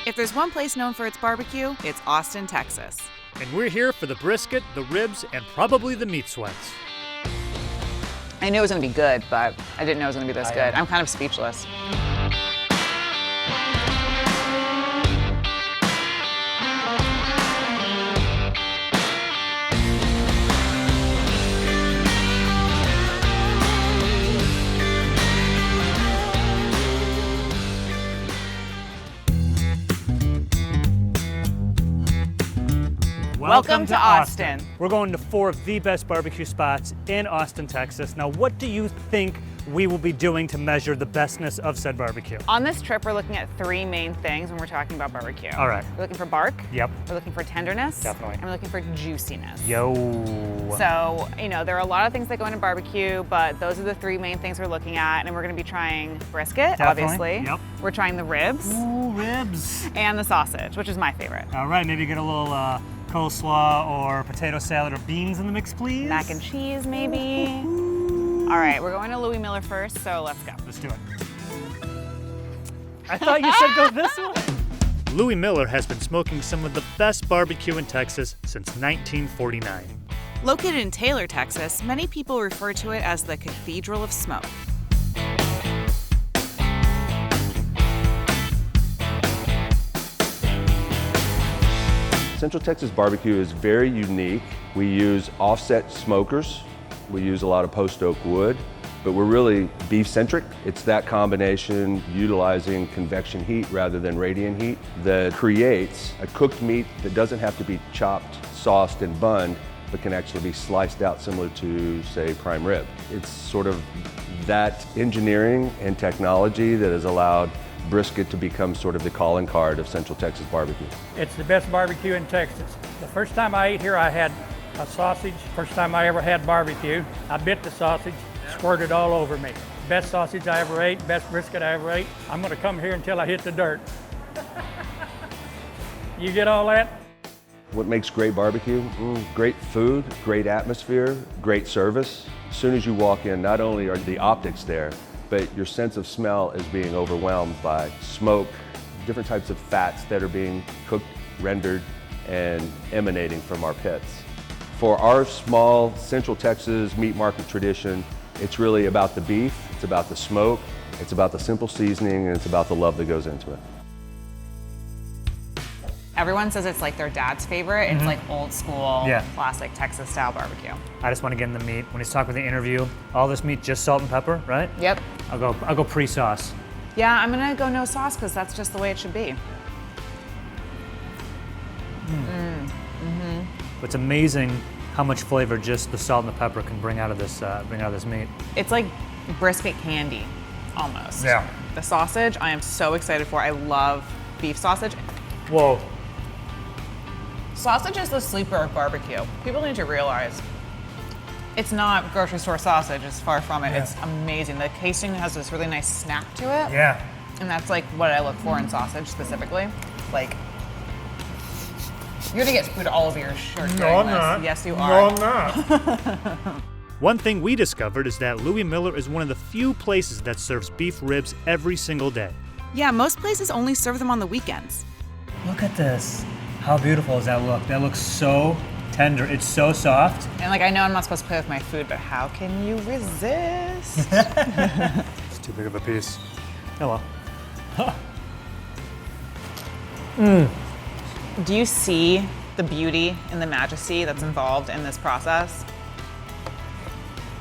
If there's one place known for its barbecue, it's Austin, Texas. And we're here for the brisket, the ribs, and probably the meat sweats. I knew it was gonna be good, but I didn't know it was gonna be this good. I'm kind of speechless. Welcome to Austin. We're going to 4 of the best barbecue spots in Austin, Texas. Now, what do you think we will be doing to measure the bestness of said barbecue? On this trip, we're looking at 3 main things when we're talking about barbecue. All right. We're looking for bark. Yep. We're looking for tenderness. Definitely. And we're looking for juiciness. Yo. So, there are a lot of things that go into barbecue, but those are the 3 main things we're looking at. And we're gonna be trying brisket, Definitely. obviously. Yep. We're trying the ribs. Ooh, ribs. And the sausage, which is my favorite. All right, maybe get a little coleslaw or potato salad or beans in the mix, please. Mac and cheese, maybe. All right, we're going to Louie Mueller first, so let's go. Let's do it. I thought you said go this way. Louie Mueller has been smoking some of the best barbecue in Texas since 1949. Located in Taylor, Texas, many people refer to it as the Cathedral of Smoke. Central Texas barbecue is very unique. We use offset smokers. We use a lot of post oak wood, but we're really beef-centric. It's that combination, utilizing convection heat rather than radiant heat, that creates a cooked meat that doesn't have to be chopped, sauced, and bunned, but can actually be sliced out similar to, say, prime rib. It's sort of that engineering and technology that has allowed brisket to become sort of the calling card of Central Texas barbecue. It's the best barbecue in Texas. The first time I ate here, I had a sausage. First time I ever had barbecue. I bit the sausage, squirted all over me. Best sausage I ever ate, best brisket I ever ate. I'm gonna come here until I hit the dirt. You get all that? What makes great barbecue? Great food, great atmosphere, great service. As soon as you walk in, not only are the optics there, but your sense of smell is being overwhelmed by smoke, different types of fats that are being cooked, rendered, and emanating from our pits. For our small Central Texas meat market tradition, it's really about the beef, it's about the smoke, it's about the simple seasoning, and it's about the love that goes into it. Everyone says it's like their dad's favorite. It's like old school, classic Texas style barbecue. I just want to get in the meat. When he's talking with the interview, all this meat, just salt and pepper, right? Yep. I'll go pre-sauce. Yeah, I'm gonna go no sauce because that's just the way it should be. It's amazing how much flavor just the salt and the pepper can bring out of this meat. It's like brisket candy, almost. Yeah. The sausage, I am so excited for. I love beef sausage. Whoa. Sausage is the sleeper of barbecue. People need to realize it's not grocery store sausage, it's far from it. Yeah. It's amazing. The casing has this really nice snap to it. Yeah. And that's like what I look for in sausage specifically. Like, you're gonna get food all over your shirt. No, I'm this. not. Yes, you are. No, I'm not. One thing we discovered is that Louie Mueller is one of the few places that serves beef ribs every single day. Yeah, most places only serve them on the weekends. Look at this. How beautiful does that look? That looks so tender. It's so soft. And like, I know I'm not supposed to play with my food, but how can you resist? It's too big of a piece. Oh well. Do you see the beauty and the majesty that's involved in this process?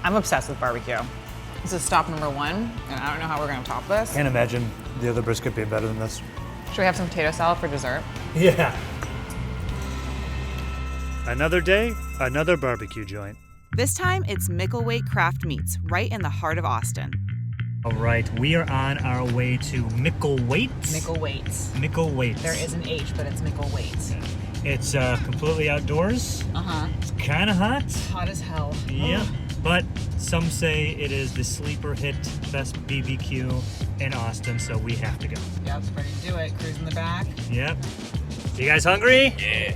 I'm obsessed with barbecue. This is stop number 1, and I don't know how we're gonna top this. Can't imagine the other brisket being better than this. Should we have some potato salad for dessert? Yeah. Another day, another barbecue joint. This time, it's Micklethwait Craft Meats, right in the heart of Austin. All right, we are on our way to Micklethwait. Micklethwait. There is an H, but it's Micklethwait. It's completely outdoors. It's kind of hot. Hot as hell. Yeah, but some say it is the sleeper hit best BBQ in Austin, so we have to go. Yep, ready to do it. Cruise in the back. Yep. You guys hungry? Yeah.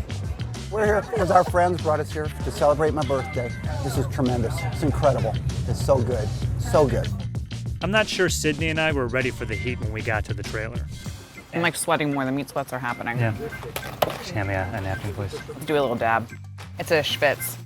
We're here because our friends brought us here to celebrate my birthday. This is tremendous. It's incredible. It's so good. So good. I'm not sure Sydney and I were ready for the heat when we got to the trailer. I'm like sweating more. The meat sweats are happening. Yeah. Just hand me a napkin, please. Do a little dab. It's a schwitz.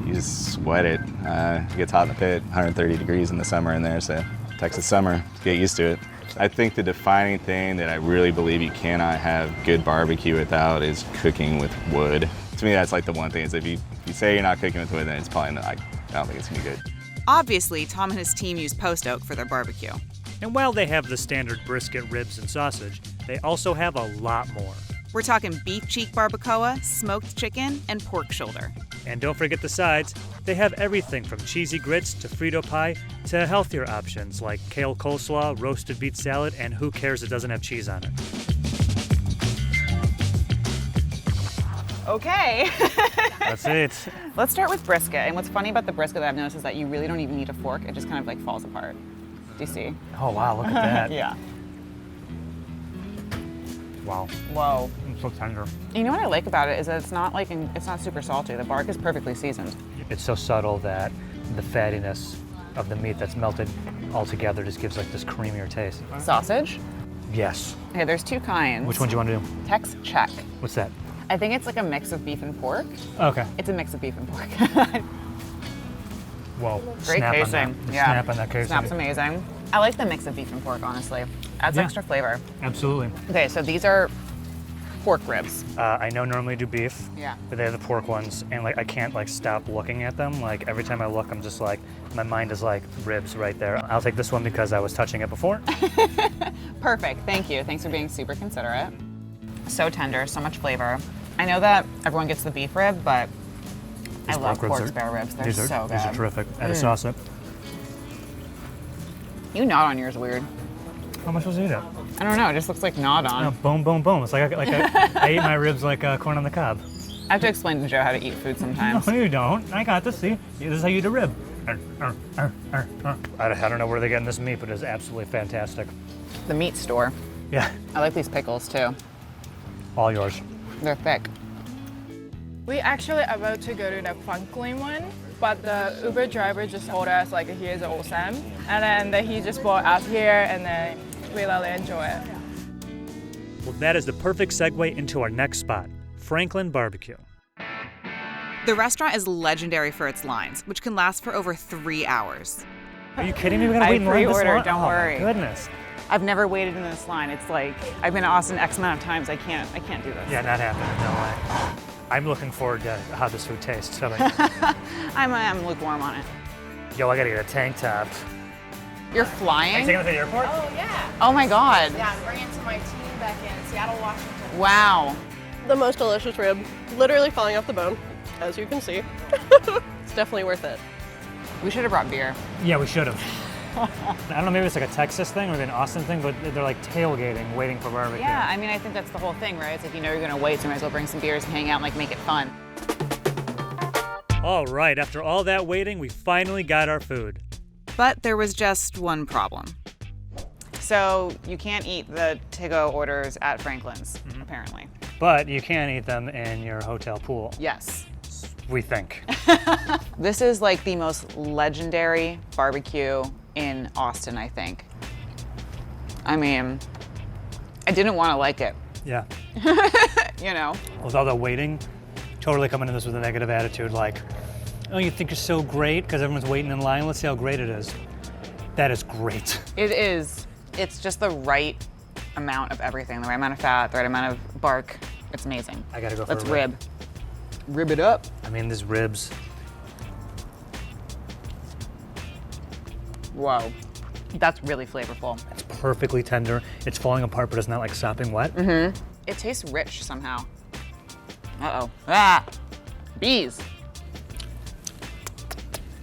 You just sweat it. It gets hot in the pit, 130 degrees in the summer in there, so Texas summer, get used to it. I think the defining thing that I really believe you cannot have good barbecue without is cooking with wood. To me, that's like the one thing, is if you say you're not cooking with wood, then it's probably not, I don't think it's gonna be good. Obviously, Tom and his team use post oak for their barbecue. And while they have the standard brisket, ribs, and sausage, they also have a lot more. We're talking beef cheek barbacoa, smoked chicken, and pork shoulder. And don't forget the sides. They have everything from cheesy grits to Frito pie to healthier options like kale coleslaw, roasted beet salad, and who cares it doesn't have cheese on it. Okay. That's it. Let's start with brisket. And what's funny about the brisket that I've noticed is that you really don't even need a fork. It just kind of like falls apart. Do you see? Oh wow, look at that. Yeah. Wow, Whoa. it's so tender. You know what I like about it is that it's not like it's not super salty. The bark is perfectly seasoned. It's so subtle that the fattiness of the meat that's melted all together just gives like this creamier taste. Sausage. Yes. Okay, there's two kinds. Which one do you want to do? Tex check. What's that? I think it's like a mix of beef and pork. Okay. It's a mix of beef and pork. Whoa. Great snap casing. On that. Yeah. Snap on that casing. Snap's amazing. I like the mix of beef and pork, honestly. Adds Yeah. extra flavor. Absolutely. Okay, so these are pork ribs. I know normally do beef, Yeah. but they have the pork ones, and like I can't like stop looking at them. Like every time I look, I'm just like, my mind is like ribs right there. I'll take this one because I was touching it before. Perfect, thank you. Thanks for being super considerate. So tender, so much flavor. I know that everyone gets the beef rib, but I love pork spare ribs. They're so good. These are terrific. Add a sauce up. You gnawed on yours weird. How am I supposed to eat it? I don't know, it just looks like gnawed on. No, boom, boom, boom. It's like I ate my ribs like corn on the cob. I have to explain to Joe how to eat food sometimes. No, you don't. I got this. See, this is how you eat a rib. I don't know where they're getting this meat, but it's absolutely fantastic. The meat store. Yeah, I like these pickles too. all yours. They're thick. We actually about to go to the Franklin one, but the Uber driver just told us like here's awesome, and then he just brought us here, and then we really enjoy it. Well, that is the perfect segue into our next spot, Franklin Barbecue. The restaurant is legendary for its lines, which can last for over 3 hours. Are you kidding me? We gotta I wait in line this pre-ordered, long? don't worry. Oh my goodness. I've never waited in this line. It's like I've been to Austin X amount of times. I can't do this. Yeah, not happening. No way. I'm looking forward to how this food tastes. How about you? I'm lukewarm on it. Yo, I gotta get a tank top. You're Are you flying? taking it to the airport? Oh, yeah. Oh my God. Yeah, I'm bringing it to my team back in Seattle, Washington. Wow. The most delicious rib, literally falling off the bone, as you can see. It's definitely worth it. We should have brought beer. Yeah, we should have. I don't know, maybe it's like a Texas thing or maybe an Austin thing, but they're like tailgating, waiting for barbecue. Yeah, I mean, I think that's the whole thing, right? It's like you know you're gonna wait, so you might as well bring some beers and hang out and like make it fun. All right, after all that waiting, we finally got our food. But there was just one problem. So you can't eat the to-go orders at Franklin's, apparently. But you can eat them in your hotel pool, Yes. we think. This is like the most legendary barbecue in Austin, I think. I mean, I didn't want to like it, Yeah. you know? With all the waiting, totally coming into this with a negative attitude like, oh, you think you're so great because everyone's waiting in line? Let's see how great it is. That is great. It is. It's just the right amount of everything, the right amount of fat, the right amount of bark. It's amazing. I gotta go for Let's a rib. Rib it up. I mean, these ribs. Whoa. That's really flavorful. It's perfectly tender. It's falling apart, but it's not like sopping wet. It tastes rich somehow. Uh-oh. Ah! Bees.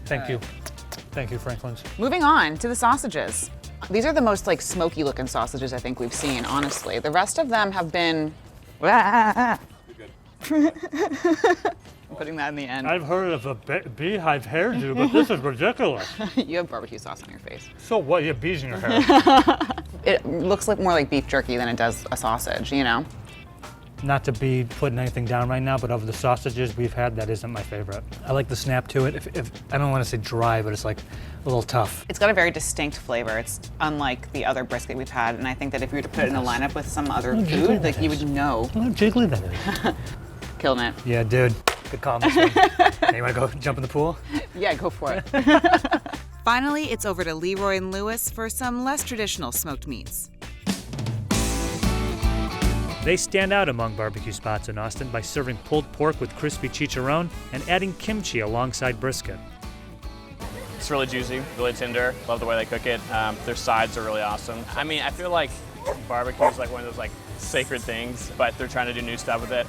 Thank you. Thank you, Franklin's. Moving on to the sausages. These are the most like smoky looking sausages I think we've seen, honestly. The rest of them have been. I'm putting that in the end. I've heard of a beehive hairdo, but this is ridiculous. You have barbecue sauce on your face. So what? You have bees in your hair. It looks like more like beef jerky than it does a sausage, you know? Not to be putting anything down right now, but of the sausages we've had, that isn't my favorite. I like the snap to it. If I don't want to say dry, but it's like a little tough. It's got a very distinct flavor. It's unlike the other brisket we've had, and I think that if you were to put it in a lineup with some other food, like you would know. How jiggly that is. Killing it. Yeah, dude. Good call on this one. Hey, you want to go jump in the pool? Yeah, go for it. Finally, it's over to Leroy and Lewis for some less traditional smoked meats. They stand out among barbecue spots in Austin by serving pulled pork with crispy chicharron and adding kimchi alongside brisket. It's really juicy, really tender. Love the way they cook it. Their sides are really awesome. I mean, I feel like barbecue is like one of those like sacred things, but they're trying to do new stuff with it.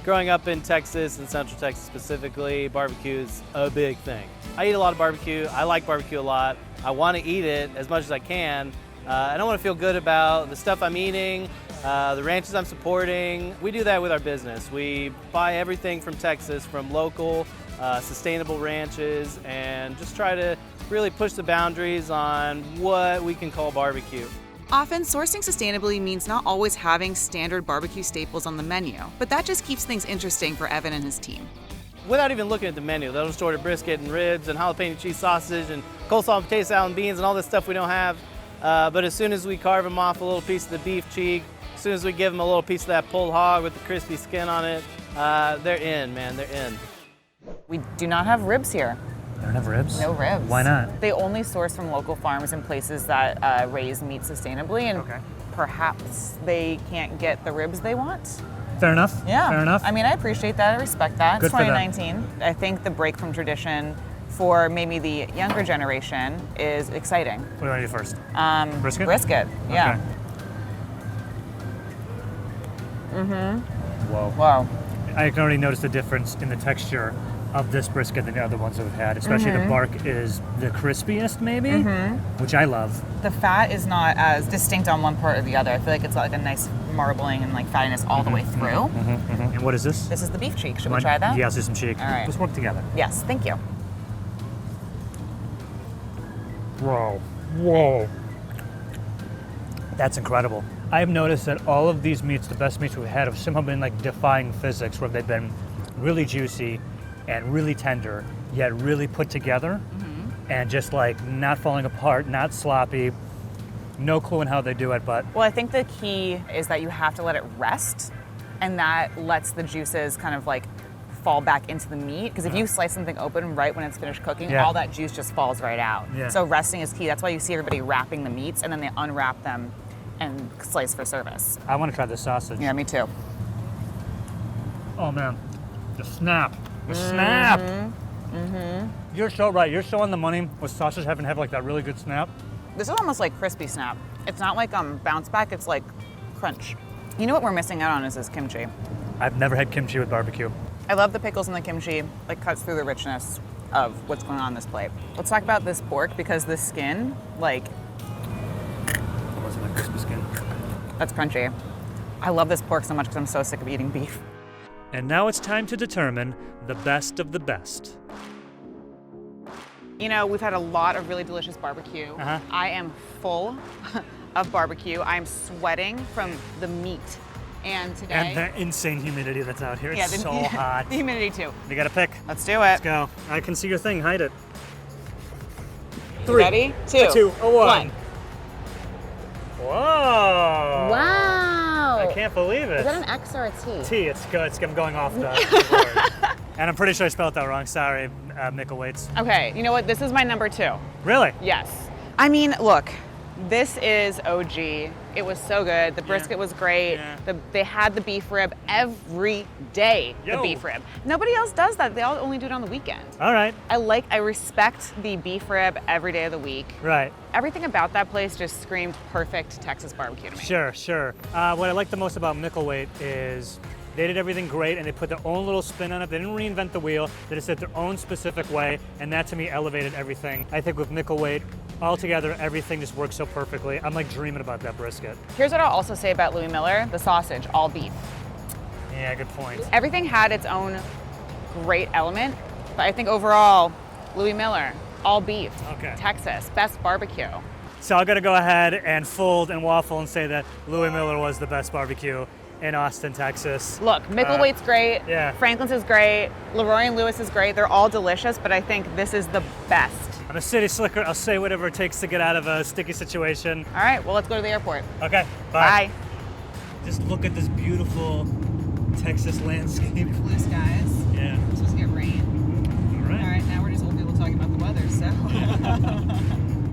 Growing up in Texas, and Central Texas specifically, barbecue is a big thing. I eat a lot of barbecue. I like barbecue a lot. I want to eat it as much as I can. And I want to feel good about the stuff I'm eating, the ranches I'm supporting. We do that with our business. We buy everything from Texas, from local, sustainable ranches, and just try to really push the boundaries on what we can call barbecue. Often, sourcing sustainably means not always having standard barbecue staples on the menu, but that just keeps things interesting for Evan and his team. Without even looking at the menu, they'll just order brisket and ribs and jalapeno cheese sausage and coleslaw and potato salad and beans and all this stuff we don't have. But as soon as we carve them off a little piece of the beef cheek, as soon as we give them a little piece of that pulled hog with the crispy skin on it, they're in, man, they're in. We do not have ribs here. They don't have ribs? No ribs. Why not? They only source from local farms and places that raise meat sustainably, and perhaps they can't get the ribs they want. Fair enough. Yeah. Fair enough. I mean, I appreciate that. I respect that. Good It's for them. 2019. I think the break from tradition for maybe the younger generation is exciting. What do you want to do first? Brisket? Brisket, yeah. Okay. Whoa. Wow. I can already notice the difference in the texture of this brisket than the other ones that we've had. Especially the bark is the crispiest, maybe, which I love. The fat is not as distinct on one part or the other. I feel like it's like a nice marbling and like fattiness all the way through. And what is this? This is the beef cheek. Should we try that? Yeah, let's do some cheek. All right. Let's work together. Yes, thank you. Whoa. Whoa. That's incredible. I've noticed that all of these meats, the best meats we've had, have somehow been like defying physics, where they've been really juicy and really tender, yet really put together, and just like not falling apart, not sloppy. No clue in how they do it, but. Well, I think the key is that you have to let it rest, and that lets the juices kind of like fall back into the meat. Because if you slice something open right when it's finished cooking, all that juice just falls right out. Yeah. So resting is key. That's why you see everybody wrapping the meats, and then they unwrap them and slice for service. I want to try the sausage. Yeah, me too. Oh man, the snap. The snap! You're so right. You're so on the money with sausage having to have like that really good snap. This is almost like crispy snap. It's not like bounce back, it's like crunch. You know what we're missing out on is this kimchi. I've never had kimchi with barbecue. I love the pickles and the kimchi, like cuts through the richness of what's going on this plate. Let's talk about this pork, because the skin, like, It wasn't a crispy skin. that's crunchy. I love this pork so much because I'm so sick of eating beef. And now it's time to determine the best of the best. You know, we've had a lot of really delicious barbecue. I am full of barbecue. I'm sweating from the meat. And today... And the insane humidity that's out here. It's so hot. The humidity too. You gotta pick. Let's do it. Let's go. I can see your thing. Hide it. Three. Ready? Two. One. Whoa. Wow. I can't believe it. Is that an X or a T? T. It's good. I'm going off the board. And I'm pretty sure I spelled that wrong. Sorry, Micklethwaits. Okay, you know what? This is my number 2. Really? Yes. I mean, look, this is OG. It was so good. The brisket was great. Yeah. They had the beef rib every day, the beef rib. Nobody else does that. They all only do it on the weekend. All right. I respect the beef rib every day of the week. Right. Everything about that place just screamed perfect Texas barbecue to me. Sure. What I like the most about Micklethwait is they did everything great and they put their own little spin on it. They didn't reinvent the wheel. They just did their own specific way, and that to me elevated everything. I think with Micklethwait, altogether, everything just works so perfectly. I'm like dreaming about that brisket. Here's what I'll also say about Louie Mueller, the sausage, all beef. Yeah, good point. Everything had its own great element, but I think overall, Louie Mueller, all beef, Texas, best barbecue. So I'm gonna go ahead and fold and waffle and say that Louie Mueller was the best barbecue in Austin, Texas. Look, Micklethwait's great. Yeah. Franklin's is great. Leroy and Lewis is great. They're all delicious, but I think this is the best. I'm a city slicker. I'll say whatever it takes to get out of a sticky situation. All right, well, let's go to the airport. Okay, Bye. Just look at this beautiful Texas landscape. Blue skies. Yeah. It's supposed to get rain.